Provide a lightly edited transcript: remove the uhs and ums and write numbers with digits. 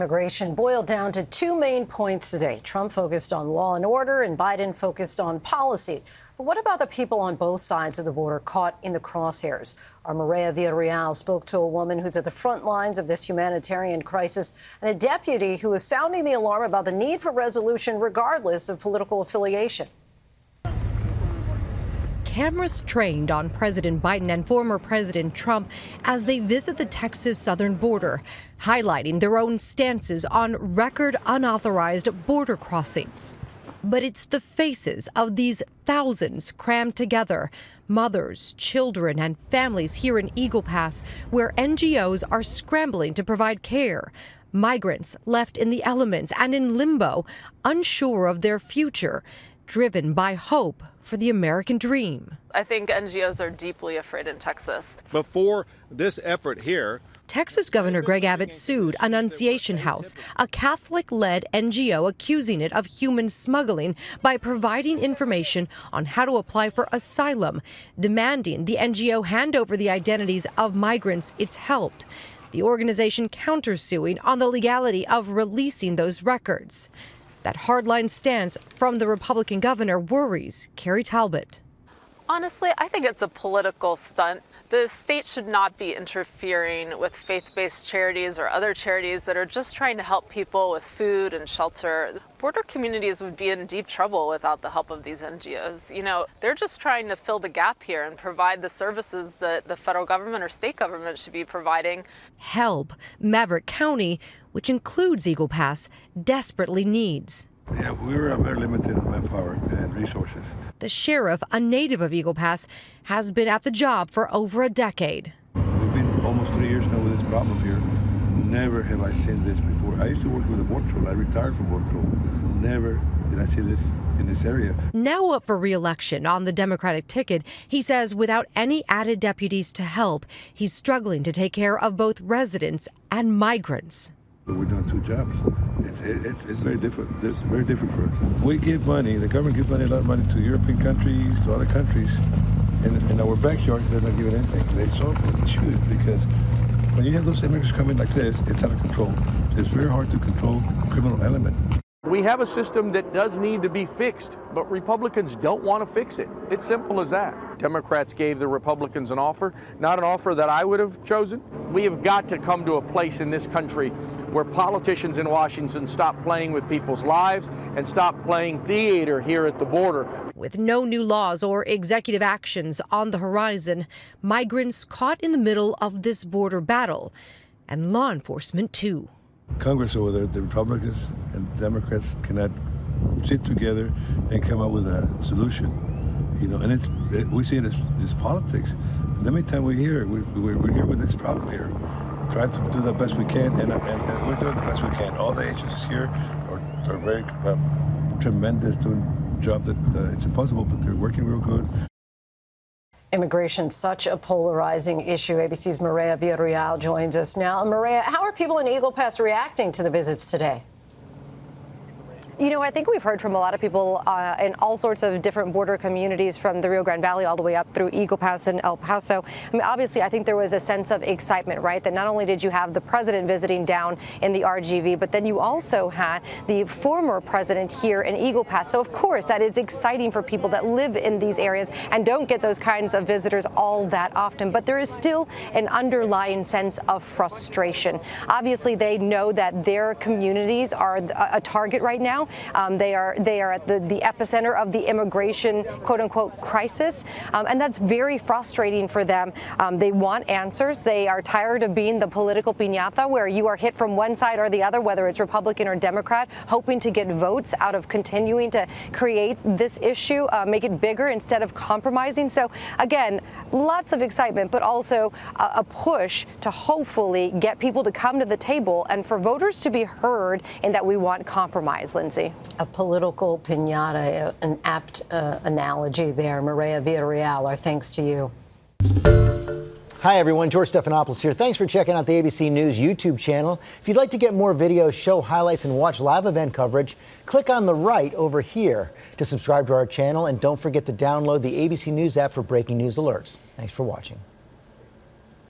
Immigration boiled down to two main points today. Trump focused on law and order, and Biden focused on policy. But what about the people on both sides of the border caught in the crosshairs? Our Mireya Villarreal spoke to a woman who's at the front lines of this humanitarian crisis and a deputy who is sounding the alarm about the need for resolution regardless of political affiliation. Cameras trained on President Biden and former President Trump as they visit the Texas southern border, highlighting their own stances on record unauthorized border crossings. But it's the faces of these thousands crammed together, mothers, children, and families here in Eagle Pass, where NGOs are scrambling to provide care. Migrants left in the elements and in limbo, unsure of their future, driven by hope for the American dream. I think NGOs are deeply afraid in Texas. Before this effort here, Texas Governor Greg Abbott sued Annunciation House, a Catholic-led NGO accusing it of human smuggling by providing information on how to apply for asylum, demanding the NGO hand over the identities of migrants it's helped. The organization countersuing on the legality of releasing those records. That hardline stance from the Republican governor worries Carrie Talbot. Honestly, I think it's a political stunt. The state should not be interfering with faith-based charities or other charities that are just trying to help people with food and shelter. Border communities would be in deep trouble without the help of these NGOs. You know, they're just trying to fill the gap here and provide the services that the federal government or state government should be providing. Help Maverick County, which includes Eagle Pass, desperately needs. Yeah, we were very limited in manpower and resources. The sheriff, a native of Eagle Pass, has been at the job for over a decade. We've been almost 3 years now with this problem here. Never have I seen this before. I used to work with the Border Patrol. I retired from Border Patrol. Never did I see this in this area. Now up for re-election on the Democratic ticket, he says without any added deputies to help, he's struggling to take care of both residents and migrants. We're doing two jobs. It's very different for us. We give money, the government gives money, a lot of money to European countries, to other countries, and in our backyard they're not giving anything. They should, because when you have those immigrants coming like this, it's out of control. It's very hard to control the criminal element. We have a system that does need to be fixed, but Republicans don't want to fix it. It's simple as that. Democrats gave the Republicans an offer, not an offer that I would have chosen. We have got to come to a place in this country where politicians in Washington stop playing with people's lives and stop playing theater here at the border. With no new laws or executive actions on the horizon, migrants caught in the middle of this border battle, and law enforcement too. Congress over there, the Republicans and Democrats cannot sit together and come up with a solution. You know, and we see it as politics. And every time we're here with this problem here, trying to do the best we can, and we're doing the best we can. All the agencies here are very tremendous, doing a job that it's impossible, but they're working real good. Immigration, such a polarizing issue. ABC's Mireya Villarreal joins us now. Mireya, how are people in Eagle Pass reacting to the visits today? You know, I think we've heard from a lot of people in all sorts of different border communities from the Rio Grande Valley all the way up through Eagle Pass and El Paso. I mean, obviously, I think there was a sense of excitement, right? That not only did you have the president visiting down in the RGV, but then you also had the former president here in Eagle Pass. So, of course, that is exciting for people that live in these areas and don't get those kinds of visitors all that often. But there is still an underlying sense of frustration. Obviously, they know that their communities are a target right now. They are at the epicenter of the immigration, quote unquote, crisis. And that's very frustrating for them. They want answers. They are tired of being the political piñata where you are hit from one side or the other, whether it's Republican or Democrat, hoping to get votes out of continuing to create this issue, make it bigger instead of compromising. So, again, lots of excitement, but also a push to hopefully get people to come to the table and for voters to be heard in that we want compromise, Linsey. A political piñata, an apt analogy there. Mireya Villarreal, our thanks to you. Hi, everyone. George Stephanopoulos here. Thanks for checking out the ABC News YouTube channel. If you'd like to get more videos, show highlights, and watch live event coverage, click on the right over here to subscribe to our channel. And don't forget to download the ABC News app for breaking news alerts. Thanks for watching.